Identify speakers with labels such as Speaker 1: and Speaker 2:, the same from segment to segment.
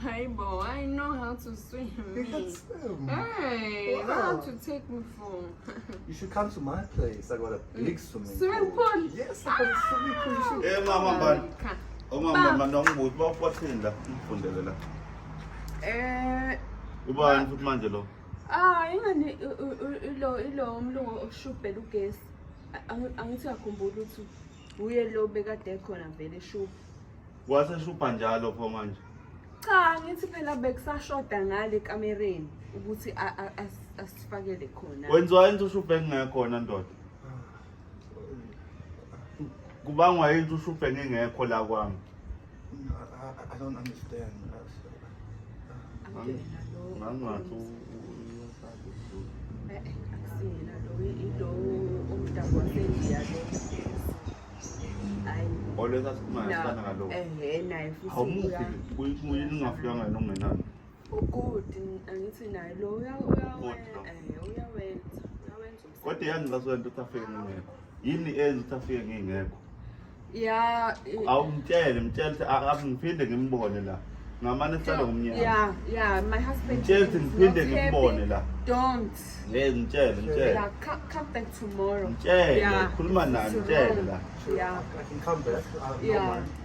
Speaker 1: Hey boy, I know how to swim.
Speaker 2: You can swim.
Speaker 1: Hey,
Speaker 2: Wow.
Speaker 1: how to take me for?
Speaker 2: You should come to my place. I got a big swimming
Speaker 1: Swimming pool?
Speaker 2: Yes, I got a swimming pool. You should.
Speaker 3: Mama ban. Mama nong buthi bawuphathela ufundele la. Ubani futhi manje lo?
Speaker 1: Ingani ilo umlungu oshubhela ugesi. Angithi akukhumbula ukuthi uye lo bekade khona vele shubha.
Speaker 3: Waseshupha njalo pho manje.
Speaker 1: Cha, ngithi phela bekusashoda ngale ekamereni ukuthi asifakele khona.
Speaker 3: Wenziwa into ushuphe engekho ndoda. Kubangwa into ushuphe ngekho la kwami.
Speaker 2: I don't understand.
Speaker 3: Nangathi
Speaker 1: akusina lo umdabu wasendiya lo.
Speaker 3: always asikhuluma ngesibana ngalokho.
Speaker 1: Naye futhi
Speaker 3: Awumufi kuyini ungafikanga nongenani.
Speaker 1: Good, angithi naye lo uyawenza.
Speaker 3: Kodwa yangilaswento uthafike ngingekho. Yini enza uthafike ngingekho?
Speaker 1: Yeah.
Speaker 3: Awumtshele mtshele akungiphinde ngimbone la. Ngamane sicela ngomnyama.
Speaker 1: Yeah, my husband.
Speaker 3: Mtshele ngiphinde ngimbone la.
Speaker 1: Don't.
Speaker 3: Mtshele.
Speaker 1: Yeah, come back tomorrow.
Speaker 3: Mtshele, khuluma naye mtshele la.
Speaker 1: Yeah.
Speaker 2: I can come back.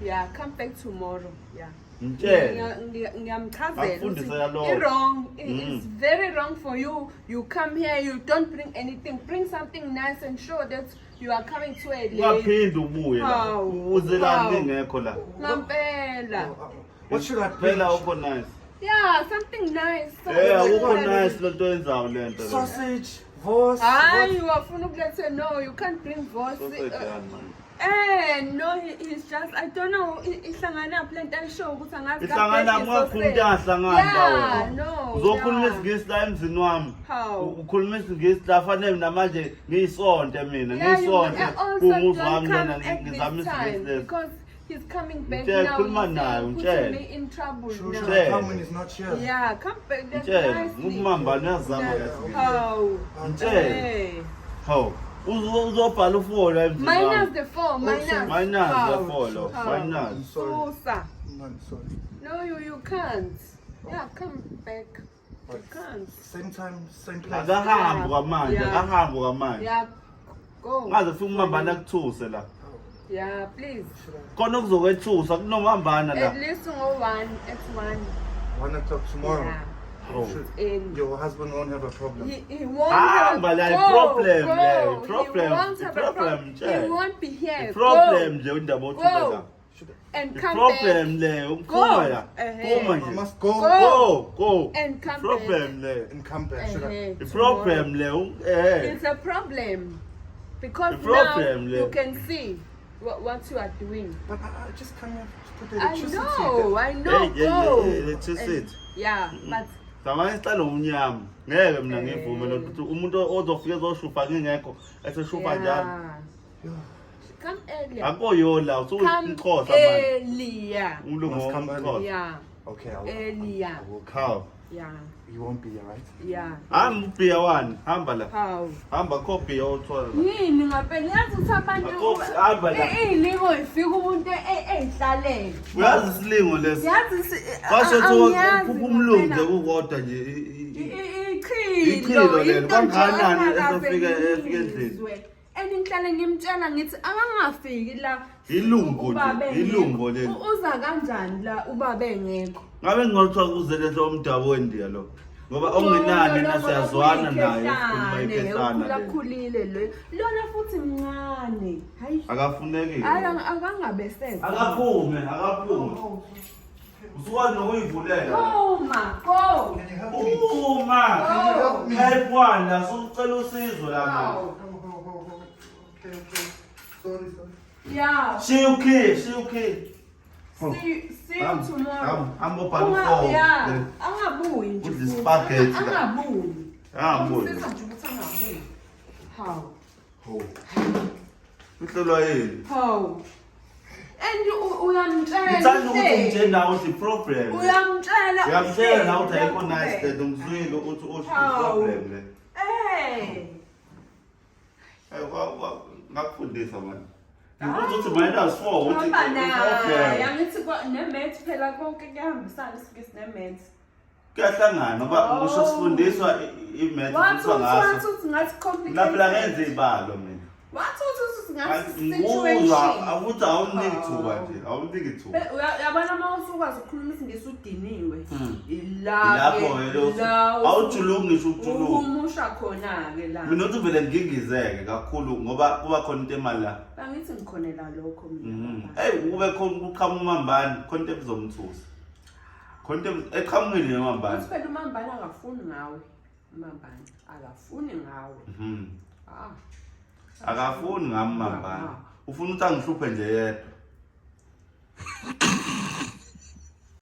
Speaker 1: Yeah, come back tomorrow. Yeah.
Speaker 3: Mtshele.
Speaker 1: Ngiyamchazela. Wrong. It's very wrong for you. You come here, you don't bring anything. Bring something nice and show that you are coming to a lady.
Speaker 3: Ungaphinde ubuye la. Uzelani ngekho la.
Speaker 1: Ngampela.
Speaker 2: What should I bring?
Speaker 3: Phela ukho nice.
Speaker 1: Yeah, something nice.
Speaker 3: Ukho nice lento yenzayo lento.
Speaker 2: Sausage, vos.
Speaker 1: You wafuna ukulethe no, you can't bring vos. No, he's just, I don't know, ihlangana plant ayisho ukuthi angazi
Speaker 3: ihlangana ngakhuluma ahlangana
Speaker 1: yeah, no.
Speaker 3: Uzokhuluma isingisi la emzini wami. Ukhuluma isingisi la fanele namanje ngiyisonto mina, ngiyisonto umuzi wami lona ngizama isingisi.
Speaker 1: Because he's coming back now. Putting me in trouble now.
Speaker 2: Come when he's not here.
Speaker 1: Yeah, come back. That's nice.
Speaker 3: How? Uzobhala ufolo emzini wami.
Speaker 1: Minus the 4, minus the 4.
Speaker 3: Minus.
Speaker 2: I'm sorry. I'm sorry.
Speaker 1: No, you can't. Yeah, come back. You can't.
Speaker 2: Same time, same place.
Speaker 3: Akahambi kwamanje.
Speaker 1: Yeah, go.
Speaker 3: Ngaze fika umambana kuthuse la.
Speaker 1: Yeah, please.
Speaker 3: Khona kuzokwethusa kunomambana la.
Speaker 1: At least go 1 at 1.
Speaker 2: 1 o'clock tomorrow.
Speaker 1: Yeah.
Speaker 2: Your husband won't have a problem.
Speaker 1: He won't have a
Speaker 3: problem.
Speaker 1: He won't be here.
Speaker 3: Problem nje indaba othula.
Speaker 1: And come
Speaker 3: problem
Speaker 1: back.
Speaker 3: le uphuma la. Phuma
Speaker 2: I
Speaker 3: nje.
Speaker 2: must go.
Speaker 3: Go.
Speaker 1: And come
Speaker 3: problem
Speaker 1: back.
Speaker 3: le.
Speaker 2: And come back. Should I?
Speaker 3: The problem le.
Speaker 1: It's a problem. Because now you can see what you are doing.
Speaker 2: But I just come here to put the
Speaker 1: I
Speaker 2: electricity.
Speaker 1: know. Go.
Speaker 3: Electricity.
Speaker 1: Yeah, but
Speaker 3: Samanye sicela umnyama. Ngeke mina ngivume lo ukuthi umuntu ozofika ezoshupha ngingekho eseshupha njalo.
Speaker 1: Come earlier.
Speaker 3: Akuyo la usuxhosa
Speaker 1: manje. Earlier.
Speaker 3: Ulungu ngomxhosa.
Speaker 1: Yeah.
Speaker 2: Okay,
Speaker 1: earlier.
Speaker 2: I will come.
Speaker 3: How?
Speaker 1: Yeah.
Speaker 2: You won't be here, right?
Speaker 1: Yeah.
Speaker 3: I'm beer one. Hamba la.
Speaker 1: How?
Speaker 3: Hamba copy othola.
Speaker 1: Yini ngaphela yazi ukuthi abantu
Speaker 3: hamba la.
Speaker 1: Ilingo ifika umuntu ehlalele.
Speaker 3: Uyazi isilingo lesi.
Speaker 1: Yazi
Speaker 3: Basho Maphumulo nje kukodwa nje ichilo lelo kanganani esofika endlini.
Speaker 1: Engihlale ngimtshela ngithi akangafiki la.
Speaker 3: Ilungu lelo.
Speaker 1: Uza kanjani la ubaba engekho?
Speaker 3: Ngabe ngothiwa uzele lo mdabu wendiya lo. Ngoba ongenani nasiyazwana naye sikhuluma ikesana.
Speaker 1: Lakhulile lo. Lona futhi mncane. Hayi.
Speaker 3: Akafuneki.
Speaker 1: Akangabeseza.
Speaker 3: Akaphume. Usukwazi nokuyivulela.
Speaker 1: Go.
Speaker 3: Help one la sucela usizo la manje.
Speaker 2: Sorry.
Speaker 1: Yeah.
Speaker 3: She okay.
Speaker 1: See you tomorrow.
Speaker 3: I'm up on the phone.
Speaker 1: Yeah. Angabuyi nje.
Speaker 3: With the spaghetti.
Speaker 1: Angabuyi. How?
Speaker 3: Uhlolwa yini?
Speaker 1: How? And uyamtshela.
Speaker 3: Ngithanda ukuthi umtshele nawe uthi problem.
Speaker 1: Uyamtshela
Speaker 3: nawe ukuthi ayikho nice that umzwile uthi problem le.
Speaker 1: Hey.
Speaker 3: Ngakufundisa manje. Ngibuza ukuthi minus 4 ukuthi
Speaker 1: Hamba na.
Speaker 3: okay.
Speaker 1: Yangithi ne-maths phela konke kuyahambisana isikisi ne-maths.
Speaker 3: Kuyahlangana ngoba ngisho sifundiswa i-math kuthiwa ngaso.
Speaker 1: Wathi ngathi complicated.
Speaker 3: La phela ngenza izibalo mina.
Speaker 1: Wathi ngathi
Speaker 3: Ngizwa
Speaker 1: situation.
Speaker 3: akuthi awuniki thuba nje, awuniki thuba.
Speaker 1: Uyabona uma usukwazi ukukhuluma isingisi udiniwe.
Speaker 3: Lapho awujuluki ngisho ujuluki.
Speaker 1: Uhumusha khona ke la.
Speaker 3: Mina uthi vele ngingizeke kakhulu ngoba kuba khona into emala.
Speaker 1: Bangithi ngikhonela lokho mina.
Speaker 3: Hey ube khona uqhamuka umambani khona into ebizomthusa. Khona into eqhamukile umambani.
Speaker 1: Usiphela umambani akafuni ngawe. Umambani akafuni ngawe.
Speaker 3: Akafuni ngami mambani. Ufuna ukuthi angihluphe nje yedwa.